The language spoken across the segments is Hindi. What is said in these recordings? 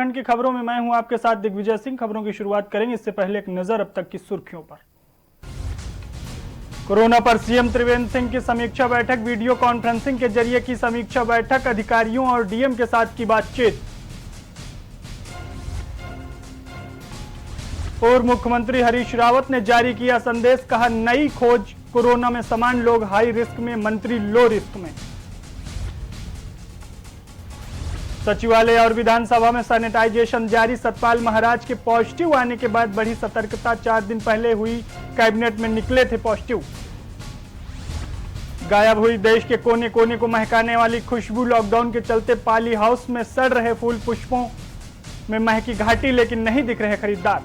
उत्तराखंड की खबरों में मैं हूं आपके साथ दिग्विजय सिंह। खबरों की शुरुआत करेंगे, इससे पहले एक नजर अब तक की सुर्खियों पर। कोरोना पर सीएम त्रिवेंद्र सिंह की समीक्षा बैठक, वीडियो कॉन्फ्रेंसिंग के जरिए की समीक्षा बैठक, अधिकारियों और डीएम के साथ की बातचीत। पूर्व मुख्यमंत्री हरीश रावत ने जारी किया संदेश, कहा नई खोज, कोरोना में समान लोग हाई रिस्क में, मंत्री लो रिस्क में। सचिवालय और विधानसभा में सैनिटाइजेशन जारी, सतपाल महाराज के पॉजिटिव आने के बाद बढ़ी सतर्कता। 4 दिन पहले हुई कैबिनेट में निकले थे पॉजिटिव। गायब हुई देश के कोने कोने को महकाने वाली खुशबू, लॉकडाउन के चलते पाली हाउस में सड़ रहे फूल, पुष्पों में महकी घाटी, लेकिन नहीं दिख रहे खरीदार।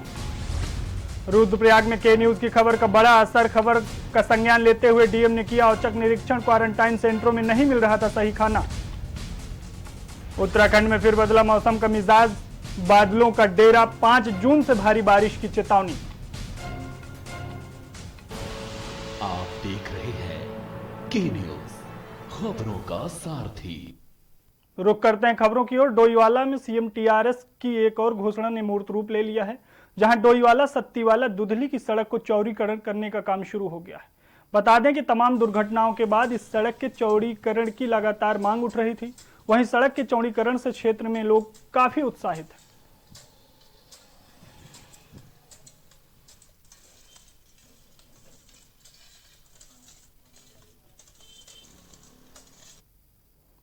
रुद्रप्रयाग में के न्यूज की खबर का बड़ा असर, खबर का संज्ञान लेते हुए डीएम ने किया औचक निरीक्षण, क्वारंटाइन सेंटरों में नहीं मिल रहा था सही खाना। उत्तराखंड में फिर बदला मौसम का मिजाज, बादलों का डेरा, 5 जून से भारी बारिश की चेतावनी। आप देख रहे हैं के न्यूज, खबरों का सारथी। रुक करते हैं खबरों की ओर। डोईवाला में सीएम टीआरएस की एक और घोषणा ने मूर्त रूप ले लिया है, जहां डोईवाला सत्तीवाला दुधली की सड़क को चौड़ीकरण करने का काम शुरू हो गया है। बता दें कि तमाम दुर्घटनाओं के बाद इस सड़क के चौड़ीकरण की लगातार मांग उठ रही थी। वहीं सड़क के चौड़ीकरण से क्षेत्र में लोग काफी उत्साहित हैं।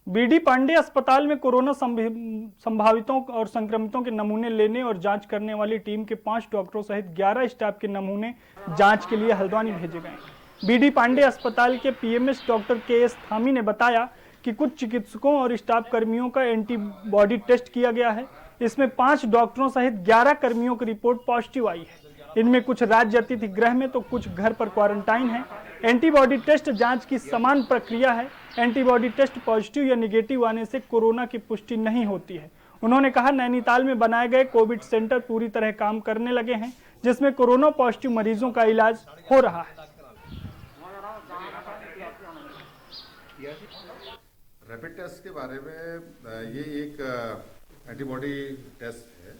बीडी पांडे अस्पताल में कोरोना संभावितों और संक्रमितों के नमूने लेने और जांच करने वाली टीम के 5 डॉक्टरों सहित 11 स्टाफ के नमूने जांच के लिए हल्द्वानी भेजे गए। बीडी पांडे अस्पताल के पीएमएस डॉक्टर के.एस. थामी ने बताया कि कुछ चिकित्सकों और स्टाफ कर्मियों का एंटीबॉडी टेस्ट किया गया है। इसमें 5 डॉक्टरों सहित 11 कर्मियों की रिपोर्ट पॉजिटिव आई है। इनमें कुछ राज्य अतिथि गृह में तो कुछ घर पर क्वारंटाइन है। एंटीबॉडी टेस्ट जांच की समान प्रक्रिया है। एंटीबॉडी टेस्ट पॉजिटिव या निगेटिव आने से कोरोना की पुष्टि नहीं होती है। उन्होंने कहा नैनीताल में बनाए गए कोविड सेंटर पूरी तरह काम करने लगे हैं, जिसमें कोरोना पॉजिटिव मरीजों का इलाज हो रहा है। रैपिड टेस्ट के बारे में ये एक एंटीबॉडी टेस्ट है,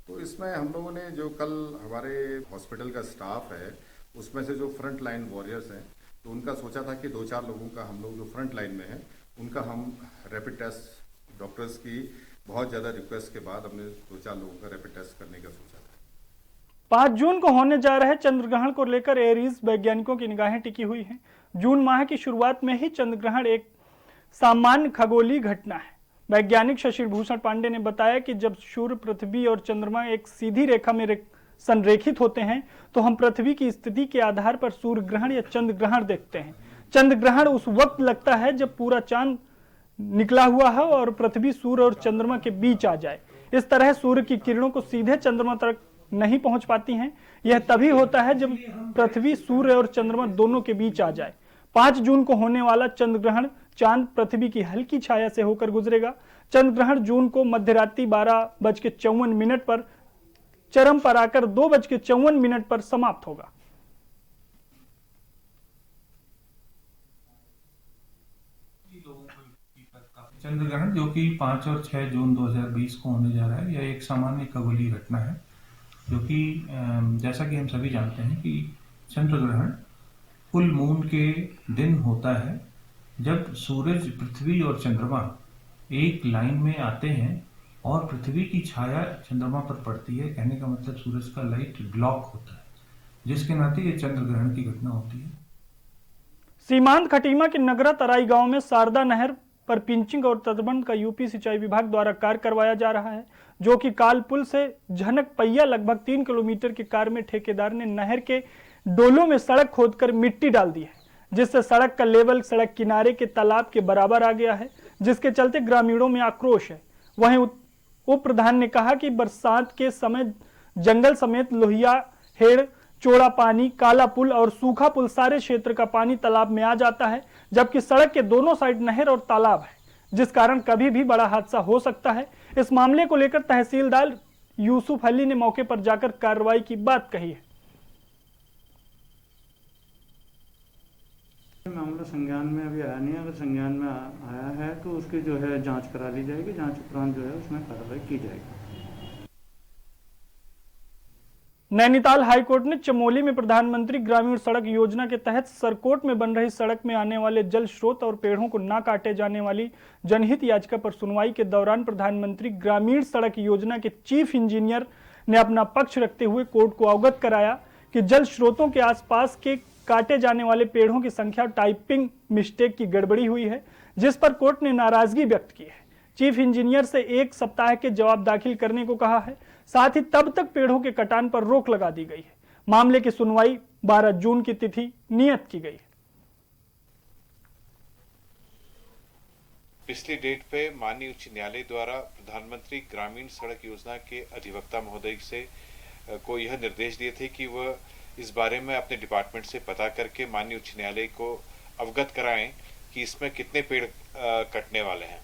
तो इसमें हम लोगों ने जो कल हमारे हॉस्पिटल का स्टाफ है उसमें से जो फ्रंट लाइन वॉरियर्स हैं, तो उनका सोचा था कि 2-4 लोगों का हम लोग जो फ्रंट लाइन में हैं उनका हम रैपिड टेस्ट, डॉक्टर्स की बहुत ज़्यादा रिक्वेस्ट के बाद हमने 2-4 लोगों का रैपिड टेस्ट करने का सोचा था। 5 जून को होने जा रहे चंद्रग्रहण को लेकर एरीज वैज्ञानिकों की निगाहें टिकी हुई हैं। जून माह की शुरुआत में ही चंद्रग्रहण एक सामान्य खगोलीय घटना है। वैज्ञानिक शशि भूषण पांडे ने बताया कि जब सूर्य, पृथ्वी और चंद्रमा एक सीधी रेखा में संरेखित होते हैं तो हम पृथ्वी की स्थिति के आधार पर सूर्य ग्रहण या चंद्र ग्रहण देखते हैं। चंद्र ग्रहण उस वक्त लगता है जब पूरा चांद निकला हुआ है और पृथ्वी, सूर्य और चंद्रमा के बीच आ जाए। इस तरह सूर्य की किरणों को सीधे चंद्रमा तक नहीं पहुंच पाती हैं। यह तभी होता है जब पृथ्वी, सूर्य और चंद्रमा दोनों के बीच आ जाए। 5 जून को होने वाला चंद्र ग्रहण चांद पृथ्वी की हल्की छाया से होकर गुजरेगा। चंद्र ग्रहण जून को मध्यरात्रि 12:54 पर चरम पर आकर 2:54 पर समाप्त होगा। चंद्र ग्रहण जो कि 5 और 6 जून 2020 को होने जा रहा है, यह एक सामान्य खगोलीय घटना है, जो कि जैसा कि हम सभी जानते हैं कि चंद्र ग्रहण फुल मून के दिन होता है, जब सूरज, पृथ्वी और चंद्रमा एक लाइन में आते हैं और पृथ्वी की छाया चंद्रमा पर पड़ती है। कहने का मतलब सूरज का लाइट ब्लॉक होता है, जिसके नाते ये चंद्र ग्रहण की घटना होती है। सीमांत खटीमा के नगरा तराई गांव में शारदा नहर पर पिंचिंग और तटबंध का यूपी सिंचाई विभाग द्वारा कार्य करवाया जा रहा है, जो कि काल पुल से झनक पहिया लगभग 3 किलोमीटर के कार्य में ठेकेदार ने नहर के डोलों में सड़क खोदकर मिट्टी डाल दी है, जिससे सड़क का लेवल सड़क किनारे के तालाब के बराबर आ गया है, जिसके चलते ग्रामीणों में आक्रोश है। वहीं उप प्रधान ने कहा कि बरसात के समय जंगल समेत लोहिया, हेड़, चौड़ा पानी, काला पुल और सूखा पुल सारे क्षेत्र का पानी तालाब में आ जाता है, जबकि सड़क के दोनों साइड नहर और तालाब है, जिस कारण कभी भी बड़ा हादसा हो सकता है। इस मामले को लेकर तहसीलदार यूसुफ अली ने मौके पर जाकर कार्रवाई की बात कही है। मामला संज्ञान में अभी आया नहीं है। अगर संज्ञान में आया है तो उसकी जो है जांच करा ली जाएगी। जांच उपरांत जो है उसमें कार्रवाई की जाएगी। नैनीताल हाईकोर्ट ने चमोली में प्रधानमंत्री ग्रामीण सड़क योजना के तहत सरकोट में बन रही सड़क में आने वाले जल स्रोत और पेड़ों को न काटे जाने वाली जनहित याचिका पर सुनवाई के दौरान प्रधानमंत्री ग्रामीण सड़क योजना के चीफ इंजीनियर ने अपना पक्ष रखते हुए कोर्ट को अवगत कराया कि जल स्रोतों के आसपास के काटे जाने वाले पेड़ों की संख्या टाइपिंग मिस्टेक की गड़बड़ी हुई है, जिस पर कोर्ट ने नाराजगी व्यक्त की है। चीफ इंजीनियर से 1 सप्ताह के जवाब दाखिल करने को कहा है, साथ ही तब तक पेड़ों के कटान पर रोक लगा दी गई है। मामले की सुनवाई 12 जून की तिथि नियत की गई है। पिछली डेट पे माननीय उच्च न्यायालय द्वारा प्रधानमंत्री ग्रामीण सड़क योजना के अधिवक्ता महोदय से को यह निर्देश दिए थे कि वह इस बारे में अपने डिपार्टमेंट से पता करके माननीय उच्च न्यायालय को अवगत कराएं कि इसमें कितने पेड़ कटने वाले हैं।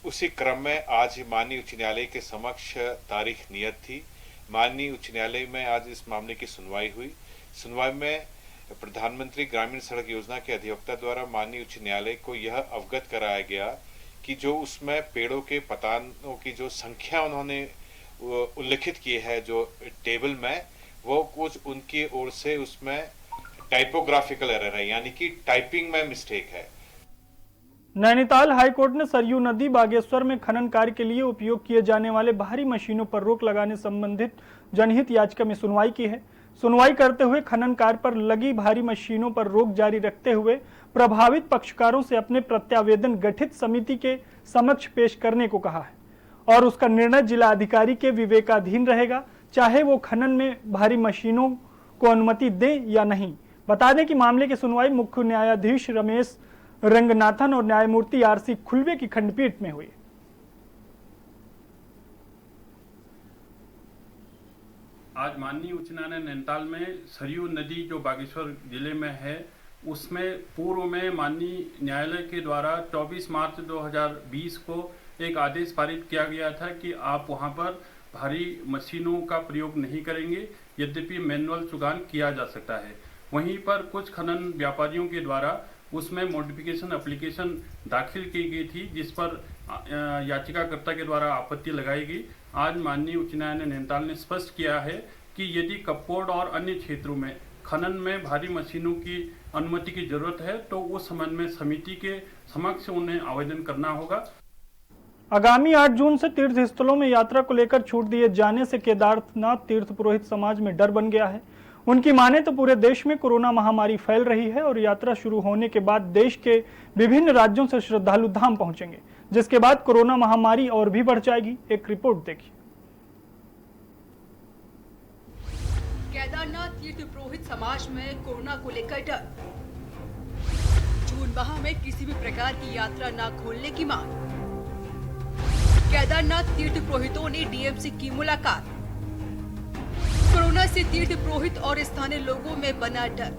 उसी क्रम में आज माननीय उच्च न्यायालय के समक्ष तारीख नियत थी। माननीय उच्च न्यायालय में आज इस मामले की सुनवाई हुई। सुनवाई में प्रधानमंत्री ग्रामीण सड़क योजना के अधिवक्ता द्वारा माननीय उच्च न्यायालय को यह अवगत कराया गया कि जो उसमें पेड़ों के पतानों की जो संख्या उन्होंने उल्लिखित की है जो टेबल में, वो कुछ उनकी ओर से उसमें टाइपोग्राफिकल एरर है, यानी कि टाइपिंग में मिस्टेक है। नैनीताल हाईकोर्ट ने सरयू नदी बागेश्वर में खनन कार्य के लिए उपयोग किए जाने वाले भारी मशीनों पर रोक लगाने संबंधित जनहित याचिका में सुनवाई की है। सुनवाई करते हुए खनन कार्य पर लगी भारी मशीनों पर रोक जारी रखते हुए प्रभावित पक्षकारों से अपने प्रत्यावेदन गठित समिति के समक्ष पेश करने को कहा है और उसका निर्णय जिला अधिकारी के विवेकाधीन रहेगा, चाहे वो खनन में भारी मशीनों को अनुमति दें या नहीं। बता दें कि मामले की सुनवाई मुख्य न्यायाधीश रमेश रंगनाथन और न्यायमूर्ति आरसी खुलवे की खंडपीठ में हुई। आज माननीय उच्च न्यायालय नैनीताल में सरयू नदी जो बागेश्वर जिले में है, उसमें पूर्व में माननीय न्यायालय के द्वारा 24 मार्च 2020 को एक आदेश पारित किया गया था कि आप वहां पर भारी मशीनों का प्रयोग नहीं करेंगे, यद्यपि मैनुअल चुगान किया जा सकता है। वहीं पर कुछ खनन व्यापारियों के द्वारा उसमें मॉडिफिकेशन एप्लीकेशन दाखिल की गई थी, जिस पर याचिकाकर्ता के द्वारा आपत्ति लगाई गई। आज माननीय उच्च न्यायालय नैनीताल ने स्पष्ट किया है कि यदि कपकोट और अन्य क्षेत्रों में खनन में भारी मशीनों की अनुमति की जरूरत है तो उस संबंध में समिति के समक्ष उन्हें आवेदन करना होगा। आगामी 8 जून से तीर्थ स्थलों में यात्रा को लेकर छूट दिए जाने से केदारनाथ तीर्थ पुरोहित समाज में डर बन गया है। उनकी माने तो पूरे देश में कोरोना महामारी फैल रही है और यात्रा शुरू होने के बाद देश के विभिन्न राज्यों से श्रद्धालु धाम पहुंचेंगे, जिसके बाद कोरोना महामारी और भी बढ़ जाएगी। एक रिपोर्ट देखिए। केदारनाथ तीर्थ पुरोहित समाज में कोरोना को लेकर डर। जून माह में किसी भी प्रकार की यात्रा न खोलने की मांग। केदारनाथ तीर्थ पुरोहितों ने डीएम से की मुलाकात। कोरोना से तीर्थ पुरोहित और स्थानीय लोगों में बना डर।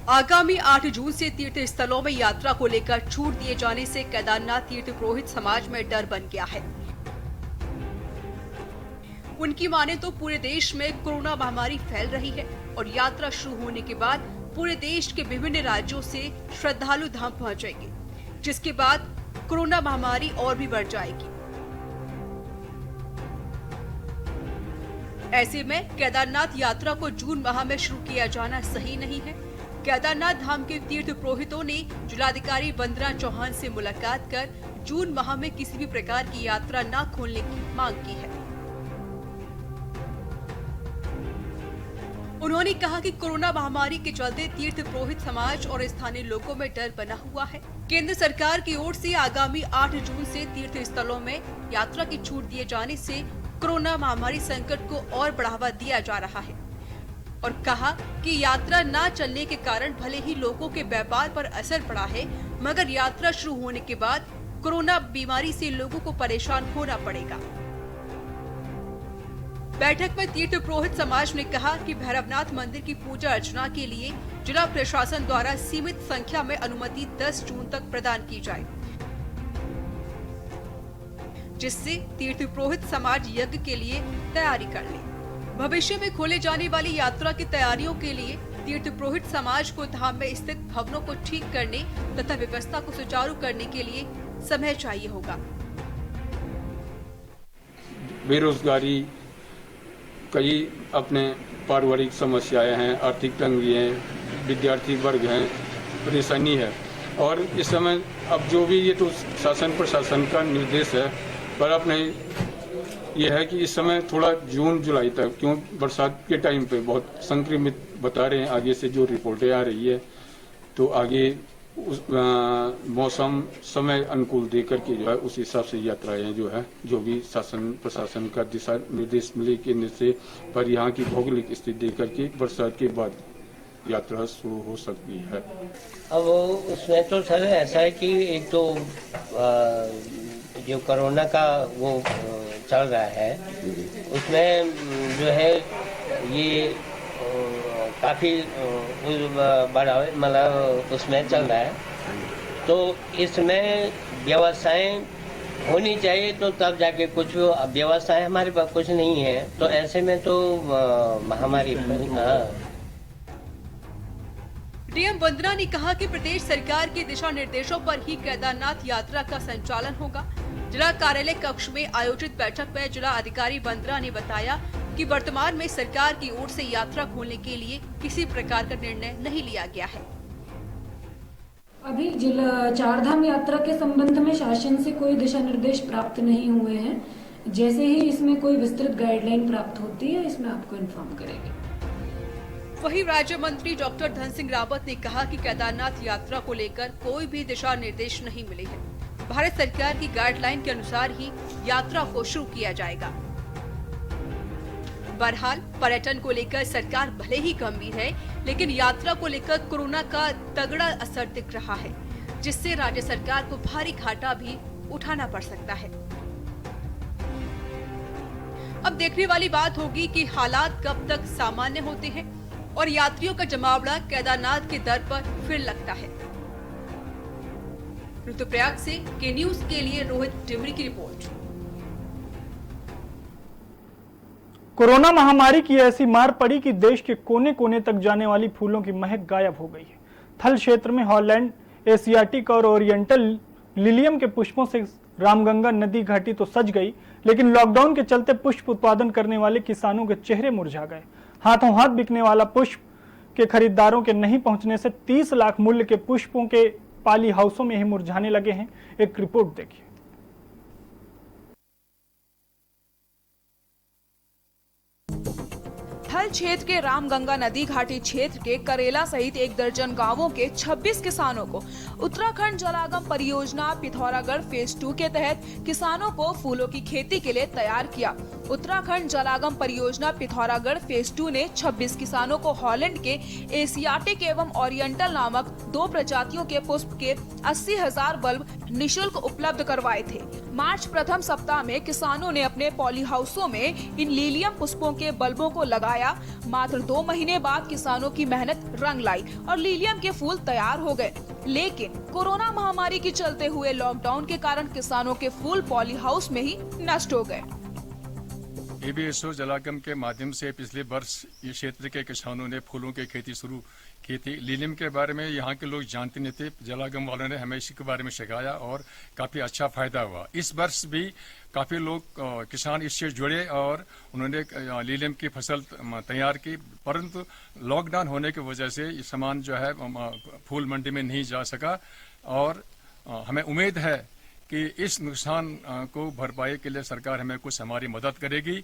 आगामी 8 जून से तीर्थ स्थलों में यात्रा को लेकर छूट दिए जाने से केदारनाथ तीर्थ पुरोहित समाज में डर बन गया है। उनकी माने तो पूरे देश में कोरोना महामारी फैल रही है और यात्रा शुरू होने के बाद पूरे देश के विभिन्न राज्यों से श्रद्धालु धाम पहुंचेंगे, जिसके बाद कोरोना महामारी और भी बढ़ जाएगी। ऐसे में केदारनाथ यात्रा को जून माह में शुरू किया जाना सही नहीं है। केदारनाथ धाम के तीर्थ पुरोहितों ने जिलाधिकारी वंदना चौहान से मुलाकात कर जून माह में किसी भी प्रकार की यात्रा न खोलने की मांग की है। उन्होंने कहा कि कोरोना महामारी के चलते तीर्थ पुरोहित समाज और स्थानीय लोगों में डर बना हुआ है। केंद्र सरकार की ओर से आगामी 8 जून से तीर्थ स्थलों में यात्रा की छूट दिए जाने से कोरोना महामारी संकट को और बढ़ावा दिया जा रहा है और कहा कि यात्रा न चलने के कारण भले ही लोगों के व्यापार पर असर पड़ा है, मगर यात्रा शुरू होने के बाद कोरोना बीमारी से लोगों को परेशान होना पड़ेगा। बैठक में तीर्थ पुरोहित समाज ने कहा कि भैरवनाथ मंदिर की पूजा अर्चना के लिए जिला प्रशासन द्वारा सीमित संख्या में अनुमति 10 जून तक प्रदान की जाए, जिससे तीर्थ पुरोहित समाज यज्ञ के लिए तैयारी कर ले। भविष्य में खोले जाने वाली यात्रा की तैयारियों के लिए तीर्थ पुरोहित समाज को धाम में स्थित भवनों को ठीक करने तथा व्यवस्था को सुचारू करने के लिए समय चाहिए होगा। बेरोजगारी, कई अपने पारिवारिक समस्याएं हैं, आर्थिक तंगी है, विद्यार्थी वर्ग हैं, परेशानी है। और इस समय अब जो भी ये तो शासन प्रशासन का निर्देश है, पर अपने ये है कि इस समय थोड़ा जून जुलाई तक, क्यों बरसात के टाइम पे बहुत संक्रमित बता रहे हैं आगे से जो रिपोर्टें आ रही है, तो आगे मौसम समय अनुकूल दे करके जो है उस हिसाब से यात्राएं जो है, जो भी शासन प्रशासन का दिशा निर्देश मिले केंद्र से, पर यहाँ की भौगोलिक स्थिति देख करके बरसात के बाद यात्रा शुरू हो सकती है। अब उसमें तो सर ऐसा है कि एक तो जो कोरोना का वो चल रहा है, उसमें जो है ये काफ़ी बड़ा मतलब उसमें चल रहा है, तो इसमें व्यवस्थाएं होनी चाहिए, तो तब जाके कुछ व्यवस्थाएं हमारे पास कुछ नहीं है, तो ऐसे में तो महामारी डीएम वंदना ने कहा कि प्रदेश सरकार के दिशा निर्देशों पर ही केदारनाथ यात्रा का संचालन होगा। जिला कार्यालय कक्ष में आयोजित बैठक में जिला अधिकारी वंदना ने बताया कि वर्तमान में सरकार की ओर से यात्रा खोलने के लिए किसी प्रकार का निर्णय नहीं लिया गया है। अभी जिला चारधाम यात्रा के संबंध में शासन से कोई दिशा निर्देश प्राप्त नहीं हुए हैं। जैसे ही इसमें कोई विस्तृत गाइडलाइन प्राप्त होती है, इसमें आपको इन्फॉर्म करेंगे। वहीं राज्य मंत्री डॉक्टर धन सिंह रावत ने कहा कि केदारनाथ यात्रा को लेकर कोई भी दिशा निर्देश नहीं मिले हैं। भारत सरकार की गाइडलाइन के अनुसार ही यात्रा को शुरू किया जाएगा। बहरहाल पर्यटन को लेकर सरकार भले ही गंभीर है, लेकिन यात्रा को लेकर कोरोना का तगड़ा असर दिख रहा है, जिससे राज्य सरकार को भारी घाटा भी उठाना पड़ सकता है। अब देखने वाली बात होगी कि हालात कब तक सामान्य होते हैं और यात्रियों का जमावड़ा केदारनाथ के दर पर फिर लगता है। रुद्रप्रयाग से के न्यूज के लिए रोहित टिमरी की रिपोर्ट। कोरोना महामारी की ऐसी मार पड़ी कि देश के कोने कोने तक जाने वाली फूलों की महक गायब हो गई है। थल क्षेत्र में हॉलैंड, एशियाटिक और ओरिएंटल लिलियम के पुष्पों से रामगंगा नदी घाटी तो सज गई, लेकिन लॉकडाउन के चलते पुष्प उत्पादन करने वाले किसानों के चेहरे मुरझा गए। हाथों हाथ बिकने वाला पुष्प के खरीदारों के नहीं पहुंचने से 30 लाख मूल्य के पुष्पों के पाली हाउसों में ही मुरझाने लगे हैं। एक रिपोर्ट देखिए। थल क्षेत्र के रामगंगा नदी घाटी क्षेत्र के करेला सहित 1 दर्जन गांवों के 26 किसानों को उत्तराखंड जलागम परियोजना पिथौरागढ़ फेज 2 के तहत किसानों को फूलों की खेती के लिए तैयार किया। उत्तराखंड जलागम परियोजना पिथौरागढ़ फेज 2 ने 26 किसानों को हॉलैंड के एशियाटिक एवं ओरिएंटल नामक 2 प्रजातियों के पुष्प के 80,000 बल्ब निशुल्क उपलब्ध करवाए थे। मार्च प्रथम सप्ताह में किसानों ने अपने पॉली हाउसों में इन लीलियम पुष्पों के बल्बों को लगाया। मात्र 2 महीने बाद किसानों की मेहनत रंग लाई और लीलियम के फूल तैयार हो गए, लेकिन कोरोना महामारी के चलते हुए लॉकडाउन के कारण किसानों के फूल पॉली हाउस में ही नष्ट हो गए। ABSO जलागम के माध्यम से पिछले वर्ष ये क्षेत्र के किसानों ने फूलों की खेती शुरू की थी। लीलियम के बारे में यहाँ के लोग जानते नहीं थे। जलागम वालों ने हमें इसी के बारे में सिखाया और काफी अच्छा फायदा हुआ। इस वर्ष भी काफी लोग किसान इससे जुड़े और उन्होंने लीलियम की फसल तैयार की, परंतु लॉकडाउन होने की वजह से ये सामान जो है फूल मंडी में नहीं जा सका और हमें उम्मीद है कि इस नुकसान को भरपाई के लिए सरकार हमें कुछ हमारी मदद करेगी।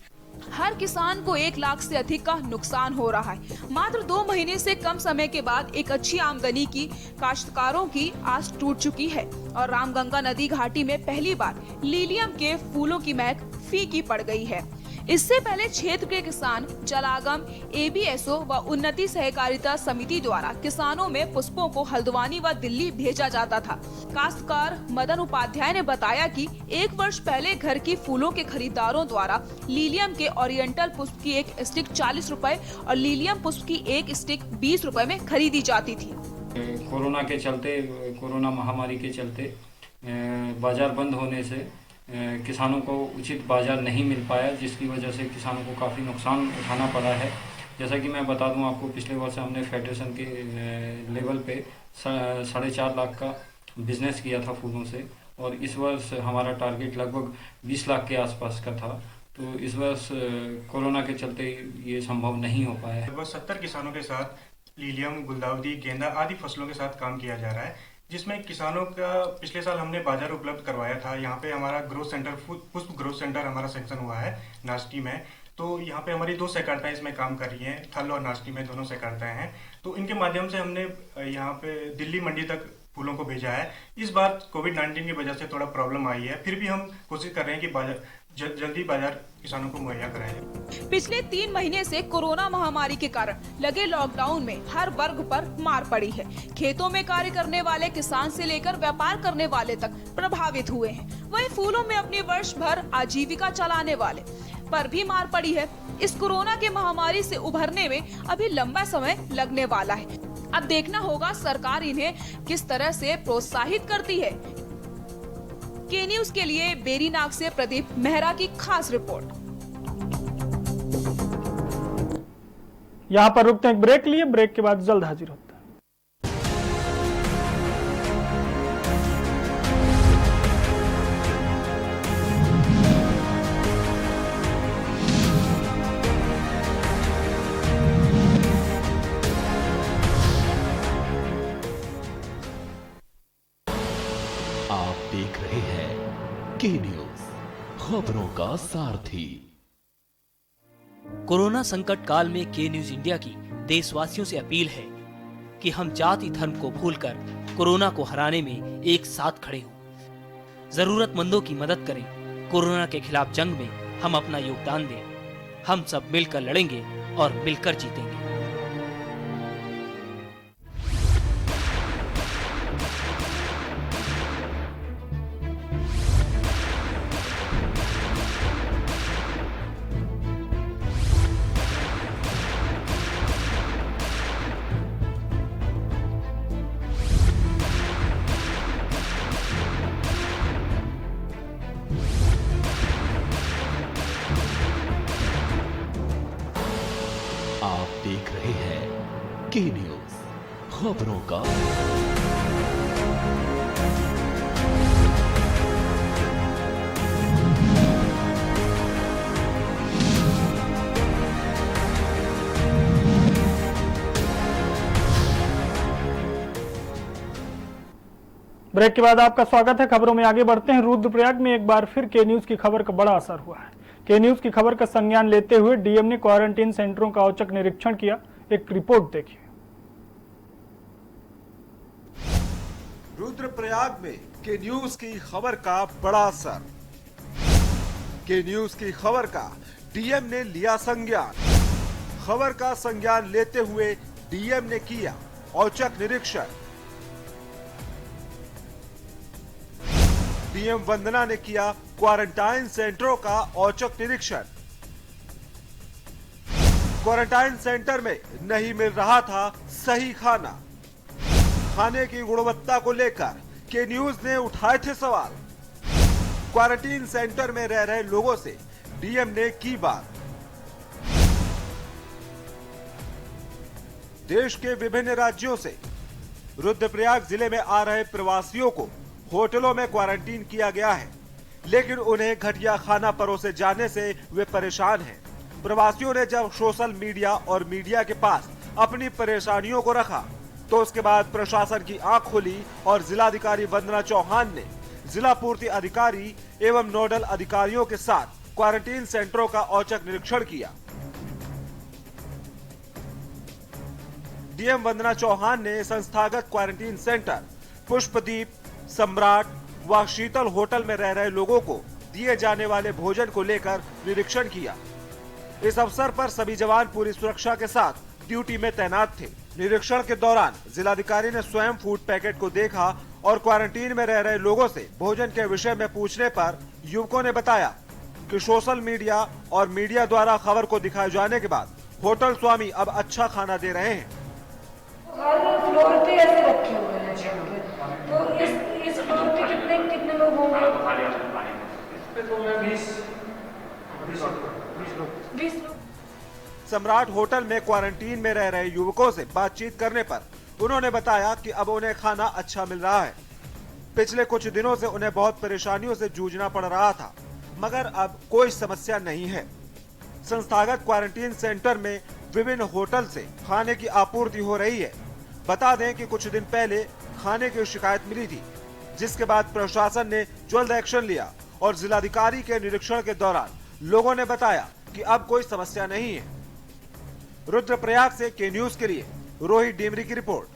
हर किसान को 1 लाख से अधिक का नुकसान हो रहा है। मात्र 2 महीने से कम समय के बाद एक अच्छी आमदनी की काश्तकारों की आस टूट चुकी है और रामगंगा नदी घाटी में पहली बार लीलियम के फूलों की महक फीकी पड़ गई है। इससे पहले क्षेत्र के किसान जलागम, ABSO व उन्नति सहकारिता समिति द्वारा किसानों में पुष्पों को हल्द्वानी व दिल्ली भेजा जाता था। काश्तकार मदन उपाध्याय ने बताया कि 1 वर्ष पहले घर की फूलों के खरीदारों द्वारा लीलियम के ओरिएंटल पुष्प की एक स्टिक 40 रुपए और लीलियम पुष्प की एक स्टिक 20 रुपए में खरीदी जाती थी। कोरोना के चलते, कोरोना महामारी के चलते बाजार बंद होने से किसानों को उचित बाजार नहीं मिल पाया, जिसकी वजह से किसानों को काफ़ी नुकसान उठाना पड़ा है। जैसा कि मैं बता दूं आपको, पिछले वर्ष हमने फेडरेशन के लेवल पे 4.5 लाख का बिजनेस किया था फूलों से और इस वर्ष हमारा टारगेट लगभग 20 लाख के आसपास का था। तो इस वर्ष कोरोना के चलते ये संभव नहीं हो पाया है। लगभग 70 किसानों के साथ लीलियम, गुलदाउदी, गेंदा आदि फसलों के साथ काम किया जा रहा है, जिसमें किसानों का पिछले साल हमने बाजार उपलब्ध करवाया था। यहाँ पे हमारा ग्रोथ सेंटर, पुष्प ग्रोथ सेंटर हमारा सेक्शन हुआ है नाश्ती में। तो यहाँ पे हमारी 2 सहकारिताएं इसमें काम कर रही हैं, थल और नाश्ती में दोनों सहकारिताएं हैं। तो इनके माध्यम से हमने यहाँ पे दिल्ली मंडी तक फूलों को भेजा है। इस बार कोविड-19 की वजह से थोड़ा प्रॉब्लम आई है, फिर भी हम कोशिश कर रहे हैं कि बाजार जल्दी बाजार किसानों को मुहैया कराया जाए। पिछले 3 महीने से कोरोना महामारी के कारण लगे लॉकडाउन में हर वर्ग पर मार पड़ी है। खेतों में कार्य करने वाले किसान से लेकर व्यापार करने वाले तक प्रभावित हुए हैं। वहीं फूलों में अपनी वर्ष भर आजीविका चलाने वाले पर भी मार पड़ी है। इस कोरोना के महामारी से उभरने में अभी लंबा समय लगने वाला है। अब देखना होगा सरकार इन्हें किस तरह से प्रोत्साहित करती है। के न्यूज के लिए बेरीनाग से प्रदीप मेहरा की खास रिपोर्ट। यहाँ पर रुकते हैं एक ब्रेक लिए, ब्रेक के बाद जल्द हाजिर होते हैं। आप देख रहे हैं के न्यूज, खबरों का सारथी। कोरोना संकट काल में के न्यूज इंडिया की देशवासियों से अपील है कि हम जाति धर्म को भूलकर कोरोना को हराने में एक साथ खड़े हों। जरूरतमंदों की मदद करें। कोरोना के खिलाफ जंग में हम अपना योगदान दें। हम सब मिलकर लड़ेंगे और मिलकर जीतेंगे। आप देख रहे हैं के न्यूज, खबरों का ब्रेक के बाद आपका स्वागत है। खबरों में आगे बढ़ते हैं। रुद्रप्रयाग में एक बार फिर के न्यूज की खबर का बड़ा असर हुआ है। के न्यूज की खबर का संज्ञान लेते हुए डीएम ने क्वारंटीन सेंटरों का औचक निरीक्षण किया। एक रिपोर्ट देखिए। रुद्रप्रयाग में के न्यूज की खबर का बड़ा असर। के न्यूज की खबर का डीएम ने लिया संज्ञान। खबर का संज्ञान लेते हुए डीएम ने किया औचक निरीक्षण। डीएम वंदना ने किया क्वारंटाइन सेंटरों का औचक निरीक्षण। क्वारंटाइन सेंटर में नहीं मिल रहा था सही खाना। खाने की गुणवत्ता को लेकर के न्यूज ने उठाए थे सवाल। क्वारंटीन सेंटर में रह रहे लोगों से डीएम ने की बात। देश के विभिन्न राज्यों से रुद्रप्रयाग जिले में आ रहे प्रवासियों को होटलों में क्वारंटीन किया गया है, लेकिन उन्हें घटिया खाना परोसे जाने से वे परेशान हैं। प्रवासियों ने जब सोशल मीडिया और मीडिया के पास अपनी परेशानियों को रखा तो उसके बाद प्रशासन की आंख खुली और जिलाधिकारी वंदना चौहान ने जिला पूर्ति अधिकारी एवं नोडल अधिकारियों के साथ क्वारंटीन सेंटरों का औचक निरीक्षण किया। डीएम वंदना चौहान ने संस्थागत क्वारंटीन सेंटर पुष्पदीप, सम्राट व शीतल होटल में रह रहे लोगों को दिए जाने वाले भोजन को लेकर निरीक्षण किया। इस अवसर पर सभी जवान पूरी सुरक्षा के साथ ड्यूटी में तैनात थे। निरीक्षण के दौरान जिलाधिकारी ने स्वयं फूड पैकेट को देखा और क्वारंटीन में रह रहे लोगों से भोजन के विषय में पूछने पर युवकों ने बताया कि सोशल मीडिया और मीडिया द्वारा खबर को दिखाए जाने के बाद होटल स्वामी अब अच्छा खाना दे रहे हैं। हर फ्लोर पे ऐसे रखे हुए हैं, तो इस फ्लोर पे कितने लोग होंगे? इस पे तो 20 लोग। सम्राट होटल में क्वारंटीन में रह रहे युवकों से बातचीत करने पर उन्होंने बताया कि अब उन्हें खाना अच्छा मिल रहा है। पिछले कुछ दिनों से उन्हें बहुत परेशानियों से जूझना पड़ रहा था। मगर अब कोई समस्या नहीं है। संस्थागत क्वारंटीन सेंटर में विभिन्न होटल से खाने की आपूर्ति हो रही है। बता दें कि कुछ दिन पहले खाने की शिकायत मिली थी, जिसके बाद प्रशासन ने जल्द एक्शन लिया और जिलाधिकारी के निरीक्षण के दौरान लोगों ने बताया कि अब कोई समस्या नहीं है। रुद्रप्रयाग से के न्यूज के लिए रोहित डीमरी की रिपोर्ट।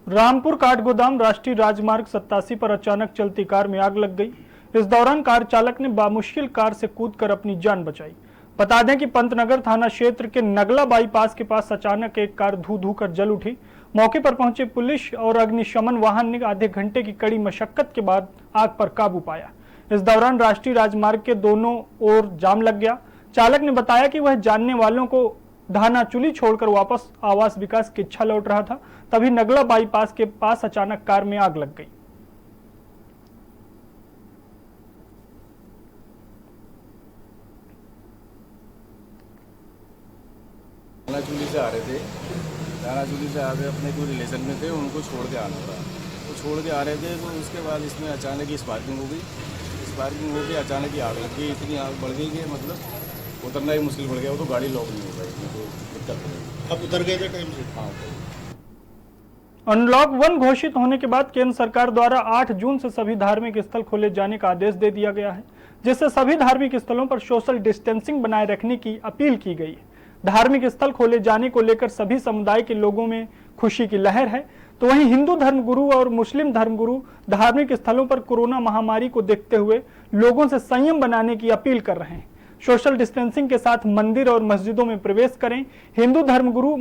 रामपुर काठगोदाम राष्ट्रीय राजमार्ग 87 पर अचानक चलती कार में आग लग गई। इस दौरान कार चालक ने बामुश्किल कार से कूदकर अपनी जान बचाई। बता दें कि पंतनगर थाना क्षेत्र के नगला बाईपास के पास अचानक एक कार धू धू कर जल उठी। मौके पर पहुंचे पुलिस और अग्निशमन वाहन ने आधे घंटे की कड़ी मशक्कत के बाद आग पर काबू पाया। इस दौरान राष्ट्रीय राजमार्ग के दोनों ओर जाम लग गया। चालक ने बताया कि वह जानने वालों को धानाचुली छोड़कर वापस आवास विकास की इच्छा लौट रहा था, तभी नगला बाईपास के पास अचानक कार में आग लग गई। धानाचुली से आ रहे थे, धानाचुली से आगे अपने कोई रिलेशन में थे, उनको छोड़ के आना था। तो छोड़ के आ रहे थे तो उसके बाद इसमें अचानक ही स्पार्किंग हो गई। स्पार्किंग हो गई, अचानक ही आग लग गई। इतनी आग बढ़ गई कि मतलब उतरना ही मुश्किल पड़ गया। वो तो गाड़ी लॉक नहीं हो पाई, तो दिक्कत हो गई। अब उतर गए थे टाइम से? हाँ। अनलॉक 1 घोषित होने के बाद केंद्र सरकार द्वारा 8 जून से सभी धार्मिक स्थल खोले जाने का आदेश दे दिया गया है, जिससे सभी धार्मिक स्थलों पर सोशल डिस्टेंसिंग बनाए रखने की अपील की गई है। धार्मिक स्थल खोले जाने को लेकर सभी समुदाय के लोगों में खुशी की लहर है, तो वहीं हिंदू धर्मगुरु और मुस्लिम धर्मगुरु धार्मिक स्थलों पर कोरोना महामारी को देखते हुए लोगों से संयम बनाने की अपील कर रहे हैं। सोशल डिस्टेंसिंग के साथ मंदिर और मस्जिदों में प्रवेश करें। हिंदू धर्मगुरु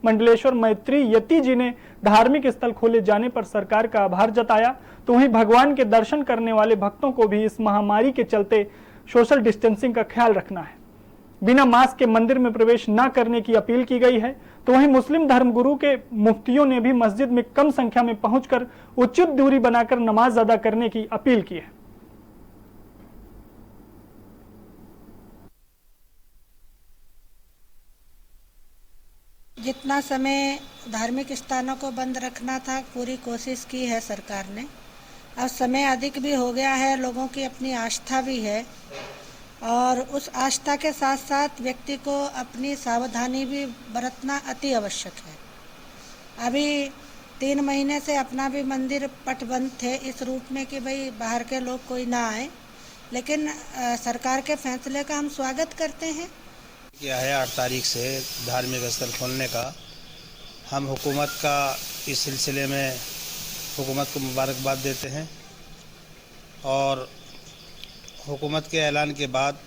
मंडलेश्वर मैत्री यति जी ने धार्मिक स्थल खोले जाने पर सरकार का आभार जताया, तो वहीं भगवान के दर्शन करने वाले भक्तों को भी इस महामारी के चलते सोशल डिस्टेंसिंग का ख्याल रखना है। बिना मास्क के मंदिर में प्रवेश न करने की अपील की गई है, तो वहीं मुस्लिम धर्मगुरु के मुफ्तियों ने भी मस्जिद में कम संख्या में पहुंचकर उचित दूरी बनाकर नमाज अदा करने की अपील की है। जितना समय धार्मिक स्थानों को बंद रखना था, पूरी कोशिश की है सरकार ने। अब समय अधिक भी हो गया है, लोगों की अपनी आस्था भी है और उस आस्था के साथ साथ व्यक्ति को अपनी सावधानी भी बरतना अति आवश्यक है। अभी 3 महीने से अपना भी मंदिर पट बंद थे इस रूप में कि भाई बाहर के लोग कोई ना आए, लेकिन सरकार के फैसले का हम स्वागत करते हैं। किया है 8 तारीख से धार्मिक स्थल खोलने का। हम हुकूमत का इस सिलसिले में हुकूमत को मुबारकबाद देते हैं और हुकूमत के ऐलान के बाद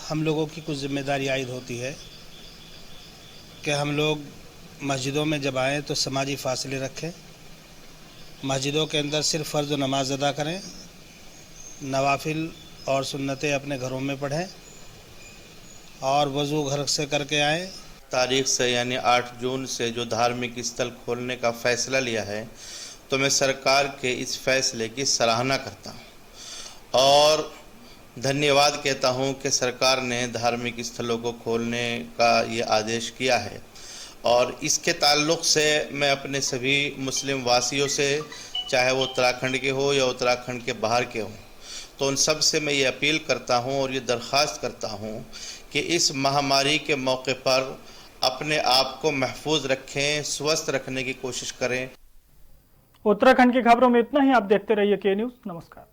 हम लोगों की कुछ जिम्मेदारी आयद होती है कि हम लोग मस्जिदों में जब आएँ तो समाजी फासले रखें, मस्जिदों के अंदर सिर्फ फ़र्ज़ नमाज अदा करें, नवाफिल और सुन्नतें अपने घरों में पढ़ें और वज़ू घर से करके आएँ। तारीख से यानी 8 जून से जो धार्मिक स्थल खोलने का फ़ैसला लिया है, तो मैं सरकार के इस फैसले की सराहना करता हूँ और धन्यवाद कहता हूँ कि सरकार ने धार्मिक स्थलों को खोलने का ये आदेश किया है। और इसके ताल्लुक़ से मैं अपने सभी मुस्लिम वासियों से, चाहे वो उत्तराखंड के हो या उत्तराखंड के बाहर के हों, तो उन सब से मैं ये अपील करता हूँ और ये दरख्वास्त करता हूँ कि इस महामारी के मौके पर अपने आप को महफूज रखें, स्वस्थ रखने की कोशिश करें। उत्तराखंड की खबरों में इतना ही। आप देखते रहिए के न्यूज़। नमस्कार।